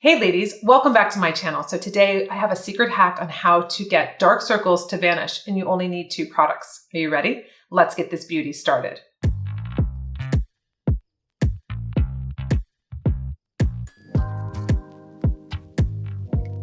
Hey ladies, welcome back to my channel. So today I have a secret hack on how to get dark circles to vanish, and you only need 2 products. Are you ready? Let's get this beauty started.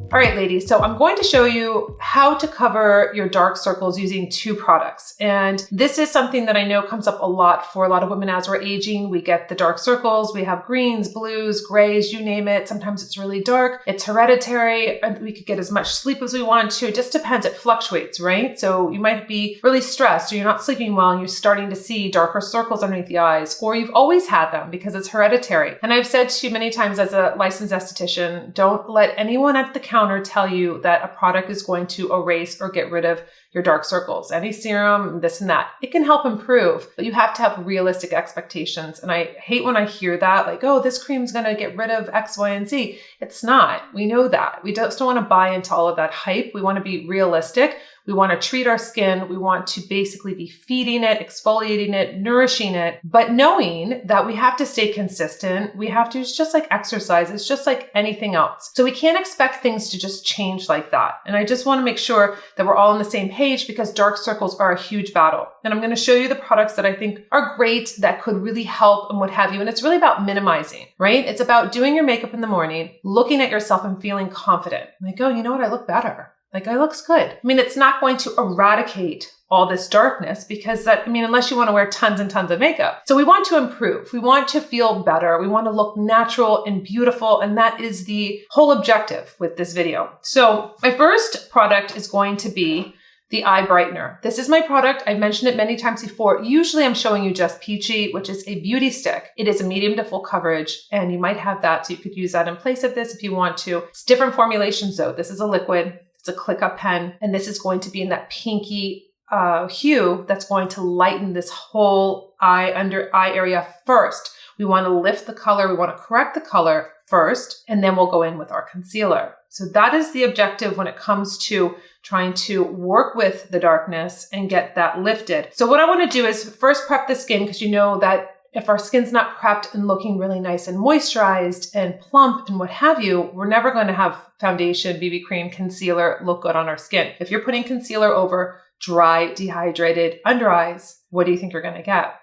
All right, ladies, so I'm going to show you how to cover your dark circles using 2 products. And this is something that I know comes up a lot for a lot of women as we're aging. We get the dark circles, we have greens, blues, grays, you name it. Sometimes it's really dark, it's hereditary, and we could get as much sleep as we want to. It just depends, it fluctuates, right? So you might be really stressed or you're not sleeping well and you're starting to see darker circles underneath the eyes, or you've always had them because it's hereditary. And I've said to you many times as a licensed esthetician, don't let anyone at the counter tell you that a product is going to erase or get rid of your dark circles. Any serum, this and that. It can help improve, but you have to have realistic expectations. And I hate when I hear that, like, oh, this cream's going to get rid of X, Y, and Z. It's not. We know that. We just don't want to buy into all of that hype. We want to be realistic. We want to treat our skin. We want to basically be feeding it, exfoliating it, nourishing it, but knowing that we have to stay consistent. We have to, it's just like exercise. It's just like anything else. So we can't expect things to just change like that. And I just want to make sure that we're all on the same page because dark circles are a huge battle. And I'm going to show you the products that I think are great that could really help and what have you. And it's really about minimizing, right? It's about doing your makeup in the morning, looking at yourself and feeling confident. Like, oh, you know what? I look better. Like, I looks good. I mean, it's not going to eradicate all this darkness because that, I mean, unless you want to wear tons and tons of makeup. So we want to improve. We want to feel better. We want to look natural and beautiful. And that is the whole objective with this video. So my first product is going to be the eye brightener. This is my product. I've mentioned it many times before. Usually I'm showing you just Peachy, which is a beauty stick. It is a medium to full coverage and you might have that. So you could use that in place of this if you want to. It's different formulations though. This is a liquid. It's a click up pen. And this is going to be in that pinky hue that's going to lighten this whole under eye area first. We want to lift the color. We want to correct the color first, and then we'll go in with our concealer. So that is the objective when it comes to trying to work with the darkness and get that lifted. So what I want to do is first prep the skin, because you know that if our skin's not prepped and looking really nice and moisturized and plump and what have you, we're never going to have foundation, BB cream, concealer look good on our skin. If you're putting concealer over dry, dehydrated under eyes, what do you think you're going to get?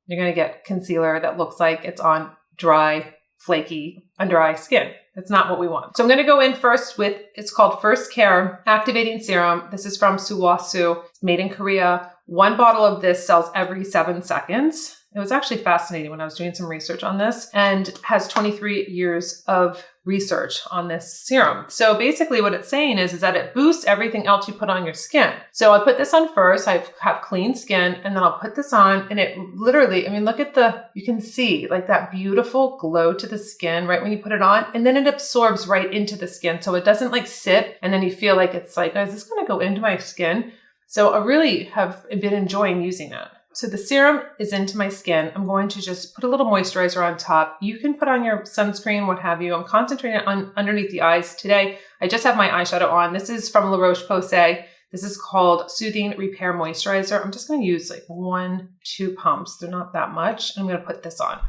You're going to get concealer that looks like it's on dry, flaky under eye skin. That's not what we want. So I'm going to go in first with, it's called First Care Activating Serum. This is from Suwasu. It's made in Korea. 1 bottle of this sells every 7 seconds. It was actually fascinating when I was doing some research on this, and has 23 years of research on this serum. So basically what it's saying is that it boosts everything else you put on your skin. So I put this on first. I have clean skin, and then I'll put this on, and it literally, I mean, look at you can see like that beautiful glow to the skin right when you put it on, and then it absorbs right into the skin. So it doesn't like sit and then you feel like it's like, oh, is this going to go into my skin? So I really have been enjoying using it. So the serum is into my skin. I'm going to just put a little moisturizer on top. You can put on your sunscreen, what have you. I'm concentrating on underneath the eyes today. I just have my eyeshadow on. This is from Roche Posay. This is called Soothing Repair Moisturizer. I'm just going to use like 1, 2 pumps. They're not that much. I'm going to put this on.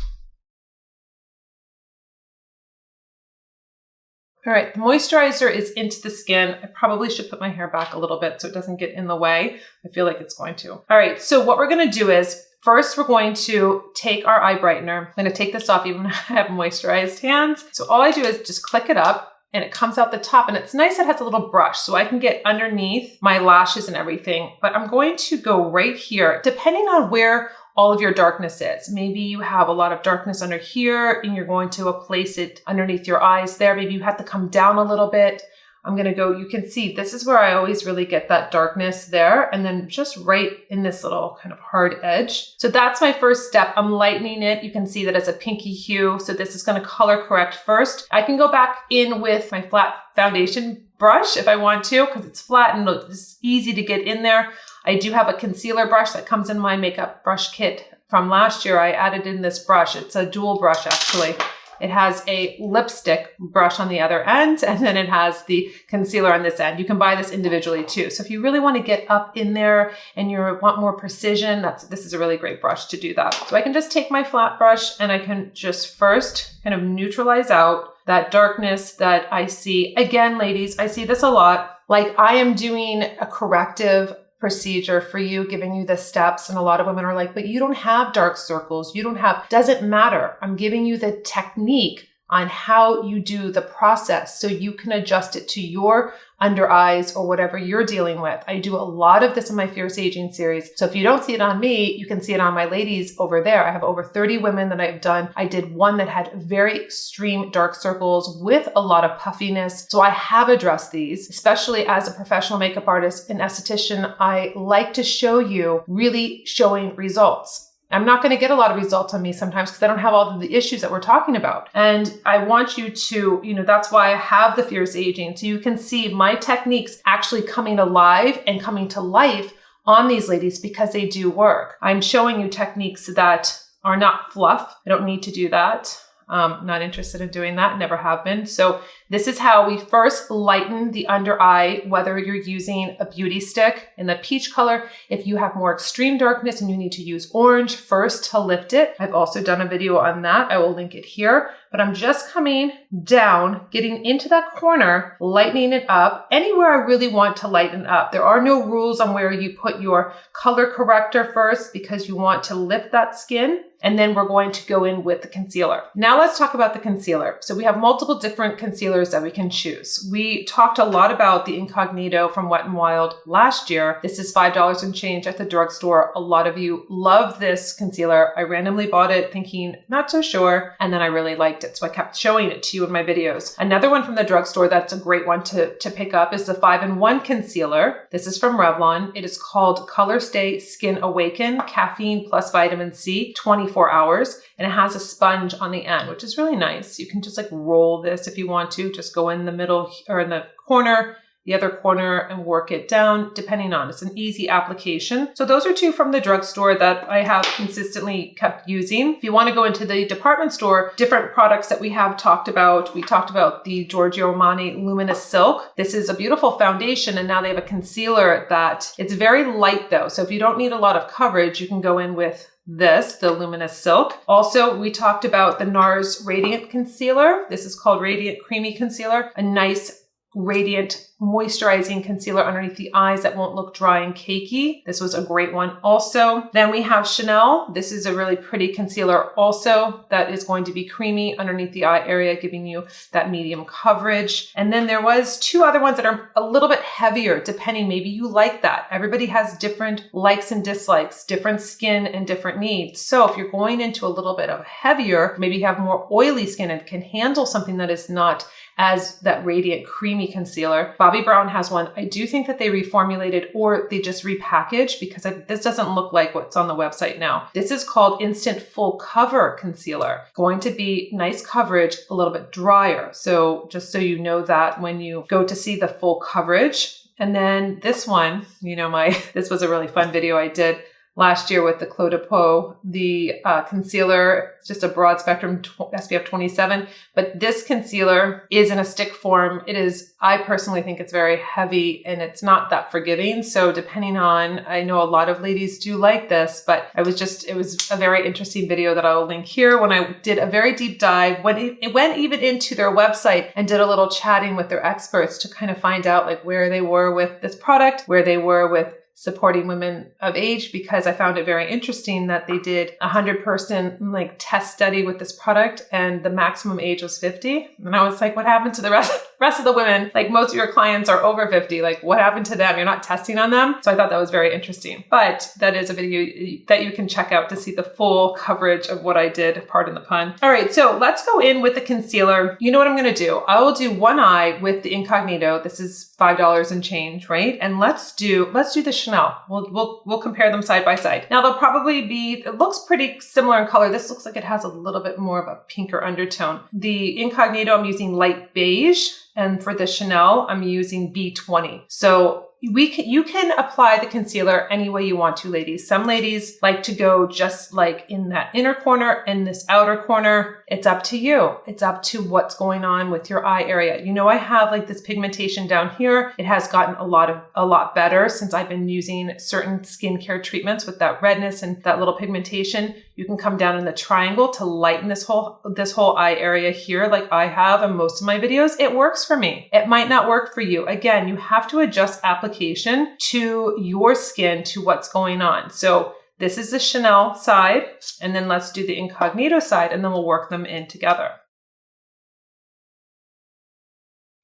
All right, the moisturizer is into the skin. I probably should put my hair back a little bit so it doesn't get in the way. I feel like it's going to. All right, so what we're going to do is first we're going to take our eye brightener. I'm going to take this off even when I have moisturized hands. So all I do is just click it up and it comes out the top, and it's nice it has a little brush so I can get underneath my lashes and everything. But I'm going to go right here, depending on where all of your darkness is. Maybe you have a lot of darkness under here and you're going to place it underneath your eyes there. Maybe you have to come down a little bit. I'm going to go, you can see this is where I always really get that darkness there, and then just right in this little kind of hard edge. So that's my first step. I'm lightening it. You can see that it's a pinky hue. So this is going to color correct first. I can go back in with my flat foundation brush if I want to, because it's flat and it's easy to get in there. I do have a concealer brush that comes in my makeup brush kit from last year. I added in this brush. It's a dual brush actually. It has a lipstick brush on the other end, and then it has the concealer on this end. You can buy this individually too. So if you really want to get up in there and you want more precision, this is a really great brush to do that. So I can just take my flat brush and I can just first kind of neutralize out that darkness that I see. Again, ladies, I see this a lot. Like I am doing a corrective procedure for you, giving you the steps. And a lot of women are like, but you don't have dark circles. You don't have, doesn't matter. I'm giving you the technique on how you do the process so you can adjust it to your under eyes or whatever you're dealing with. I do a lot of this in my Fierce Aging series. So if you don't see it on me, you can see it on my ladies over there. I have over 30 women that I've done. I did one that had very extreme dark circles with a lot of puffiness. So I have addressed these, especially as a professional makeup artist and esthetician. I like to show you really showing results. I'm not going to get a lot of results on me sometimes because I don't have all of the issues that we're talking about. And I want you to, that's why I have the Fierce Aging. So you can see my techniques actually coming alive and coming to life on these ladies because they do work. I'm showing you techniques that are not fluff. I don't need to do that. Not interested in doing that, never have been. So this is how we first lighten the under eye, whether you're using a beauty stick in the peach color. If you have more extreme darkness and you need to use orange first to lift it. I've also done a video on that. I will link it here, but I'm just coming down, getting into that corner, lightening it up anywhere I really want to lighten up. There are no rules on where you put your color corrector first because you want to lift that skin. And then we're going to go in with the concealer. Now let's talk about the concealer. So we have multiple different concealers that we can choose. We talked a lot about the Incognito from Wet n Wild last year. This is $5 and change at the drugstore. A lot of you love this concealer. I randomly bought it thinking not so sure, and then I really liked it. So I kept showing it to you in my videos. Another one from the drugstore that's a great one to pick up is the 5-in-1 concealer. This is from Revlon. It is called Color Stay Skin Awaken Caffeine plus Vitamin C 24 hours, and it has a sponge on the end, which is really nice. You can just like roll this if you want to, just go in the middle or in the corner, the other corner, and work it down depending on, it's an easy application. So those are two from the drugstore that I have consistently kept using. If you want to go into the department store, different products that we have talked about, we talked about the Giorgio Armani Luminous Silk. This is a beautiful foundation, and now they have a concealer that it's very light though. So if you don't need a lot of coverage, you can go in with this, the Luminous Silk. Also, we talked about the NARS Radiant Concealer. This is called Radiant Creamy Concealer, a nice radiant moisturizing concealer underneath the eyes that won't look dry and cakey. This was a great one also. Then we have Chanel. This is a really pretty concealer also that is going to be creamy underneath the eye area, giving you that medium coverage. And then there was two other ones that are a little bit heavier, depending, maybe you like that. Everybody has different likes and dislikes, different skin and different needs. So if you're going into a little bit of heavier, maybe you have more oily skin and can handle something that is not as that radiant creamy concealer. Bobbi Brown has one. I do think that they reformulated or they just repackaged because this doesn't look like what's on the website now. This is called Instant Full Cover Concealer. Going to be nice coverage, a little bit drier. So just so you know that when you go to see the full coverage. And then this one, this was a really fun video I did last year with the Clos de Peau, the concealer, just a broad spectrum SPF 27. But this concealer is in a stick form. It is, I personally think it's very heavy and it's not that forgiving. So depending on, I know a lot of ladies do like this, but it was a very interesting video that I'll link here when I did a very deep dive, when it went even into their website and did a little chatting with their experts to kind of find out like where they were with this product, where they were with supporting women of age, because I found it very interesting that they did a 100-person like test study with this product and the maximum age was 50. And I was like, what happened to the rest of the women? Like most of your clients are over 50. Like what happened to them? You're not testing on them. So I thought that was very interesting. But that is a video that you can check out to see the full coverage of what I did, pardon the pun. All right, so let's go in with the concealer. You know what I'm gonna do? I will do one eye with the Incognito. This is $5 and change, right? And let's do the Chanel. We'll compare them side by side. Now they'll probably be, it looks pretty similar in color. This looks like it has a little bit more of a pinker undertone. The Incognito, I'm using light beige. And for the Chanel, I'm using B20. So you can apply the concealer any way you want to, ladies. Some ladies like to go just like in that inner corner and this outer corner. It's up to you. It's up to what's going on with your eye area. You know, I have like this pigmentation down here. It has gotten a lot better since I've been using certain skincare treatments with that redness and that little pigmentation. You can come down in the triangle to lighten this whole eye area here like I have in most of my videos. It works for me. It might not work for you. Again, you have to adjust application to your skin, to what's going on. So this is the Chanel side, and then let's do the Incognito side, and then we'll work them in together.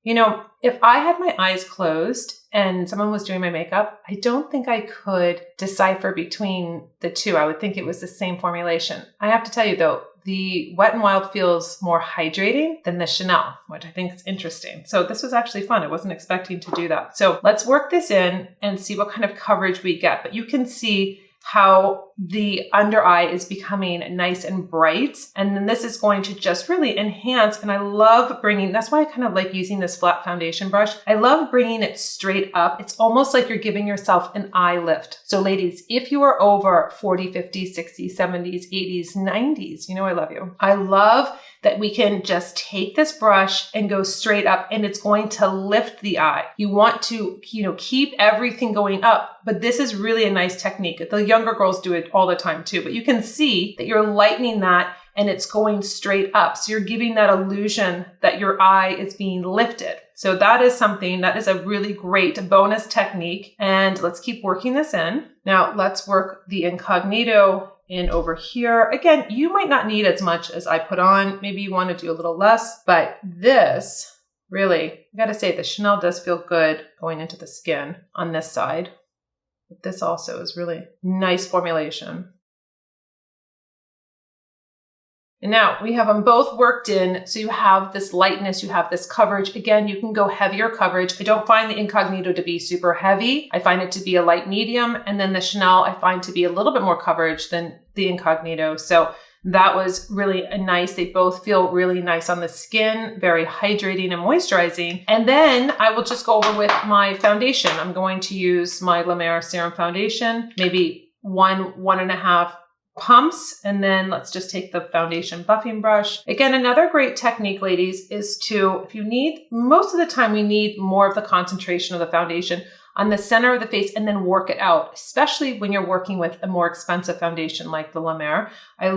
You know, if I had my eyes closed and someone was doing my makeup, I don't think I could decipher between the two. I would think it was the same formulation. I have to tell you though, the Wet n Wild feels more hydrating than the Chanel, which I think is interesting. So this was actually fun. I wasn't expecting to do that. So let's work this in and see what kind of coverage we get. But you can see how the under eye is becoming nice and bright. And then this is going to just really enhance. And I love bringing, that's why I kind of like using this flat foundation brush. I love bringing it straight up. It's almost like you're giving yourself an eye lift. So ladies, if you are over 40, 50, 60, 70s, 80s, 90s, you know I love you. I love that we can just take this brush and go straight up, and it's going to lift the eye. You want to, keep everything going up, but this is really a nice technique. The younger girls do it all the time too, but you can see that you're lightening that and it's going straight up. So you're giving that illusion that your eye is being lifted. So that is something that is a really great bonus technique. And let's keep working this in. Now let's work the Incognito in over here. Again, you might not need as much as I put on. Maybe you want to do a little less, but this really, I gotta say the Chanel does feel good going into the skin on this side. But this also is really nice formulation. And now we have them both worked in. So you have this lightness, you have this coverage. Again, you can go heavier coverage. I don't find the Incognito to be super heavy. I find it to be a light medium. And then the Chanel, I find to be a little bit more coverage than the Incognito. So that was really nice. They both feel really nice on the skin, very hydrating and moisturizing. And then I will just go over with my foundation. I'm going to use my La Mer Serum Foundation, maybe 1.5 pumps. And then let's just take the foundation buffing brush. Again, another great technique, ladies, is to, if you need, most of the time we need more of the concentration of the foundation on the center of the face and then work it out, especially when you're working with a more expensive foundation like the La Mer. I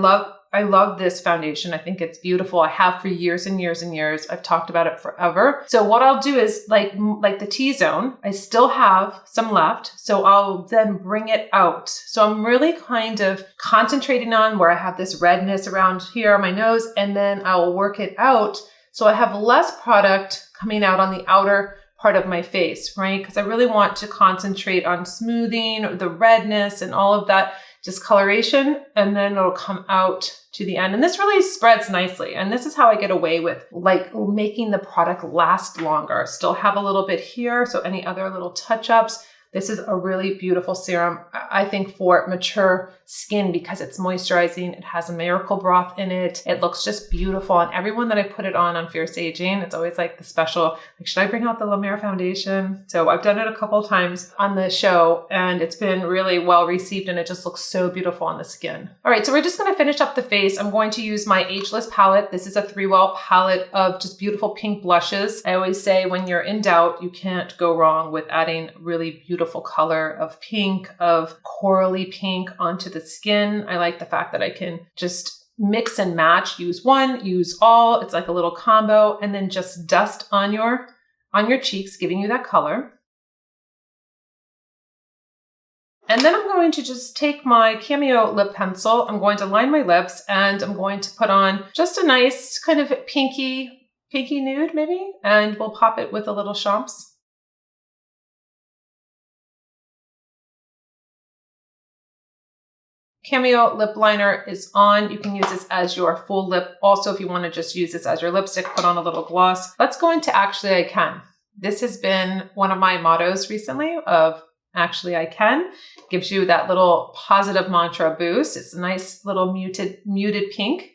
love this foundation. I think it's beautiful. I have for years and years and years. I've talked about it forever. So what I'll do is like the T-zone, I still have some left. So I'll then bring it out. So I'm really kind of concentrating on where I have this redness around here on my nose, and then I'll work it out. So I have less product coming out on the outer part of my face, right? Because I really want to concentrate on smoothing the redness and all of that discoloration, and then it'll come out to the end. And this really spreads nicely. And this is how I get away with like making the product last longer. Still have a little bit here. So any other little touch-ups. This is a really beautiful serum, I think, for mature skin because it's moisturizing. It has a miracle broth in it. It looks just beautiful. And everyone that I put it on Fierce Aging, it's always like the special, like, should I bring out the La Mer foundation? So I've done it a couple times on the show and it's been really well received and it just looks so beautiful on the skin. All right, so we're just going to finish up the face. I'm going to use my Ageless palette. This is a 3-well palette of just beautiful pink blushes. I always say when you're in doubt, you can't go wrong with adding really beautiful color of pink, of corally pink onto the skin. I like the fact that I can just mix and match, use one, use all. It's like a little combo, and then just dust on your cheeks, giving you that color. And then I'm going to just take my Cameo lip pencil. I'm going to line my lips and I'm going to put on just a nice kind of pinky nude maybe, and we'll pop it with a little champs. Cameo lip liner is on. You can use this as your full lip. Also, if you want to just use this as your lipstick, put on a little gloss. Let's go into Actually I Can. This has been one of my mottos recently of Actually I Can. Gives you that little positive mantra boost. It's a nice little muted pink.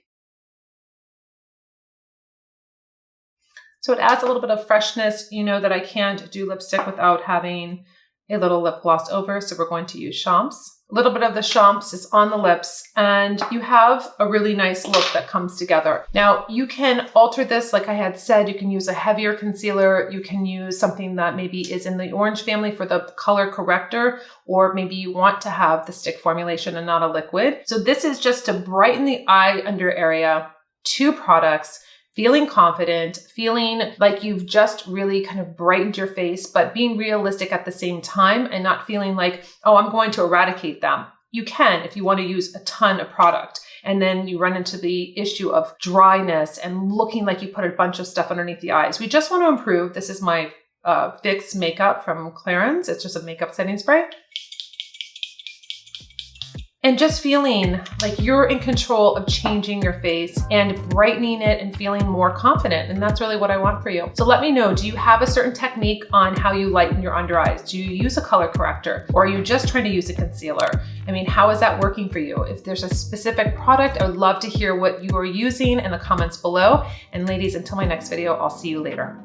So it adds a little bit of freshness. You know that I can't do lipstick without having a little lip gloss over. So we're going to use champs. A little bit of the champs is on the lips, and you have a really nice look that comes together. Now, you can alter this, like I had said, you can use a heavier concealer, you can use something that maybe is in the orange family for the color corrector, or maybe you want to have the stick formulation and not a liquid. So this is just to brighten the eye under area, 2 products, feeling confident, feeling like you've just really kind of brightened your face, but being realistic at the same time and not feeling like, oh, I'm going to eradicate them. You can if you want to use a ton of product. And then you run into the issue of dryness and looking like you put a bunch of stuff underneath the eyes. We just want to improve. This is my Fix Makeup from Clarins. It's just a makeup setting spray. And just feeling like you're in control of changing your face and brightening it and feeling more confident. And that's really what I want for you. So let me know, do you have a certain technique on how you lighten your under eyes? Do you use a color corrector, or are you just trying to use a concealer? I mean, how is that working for you? If there's a specific product, I would love to hear what you are using in the comments below. And ladies, until my next video, I'll see you later.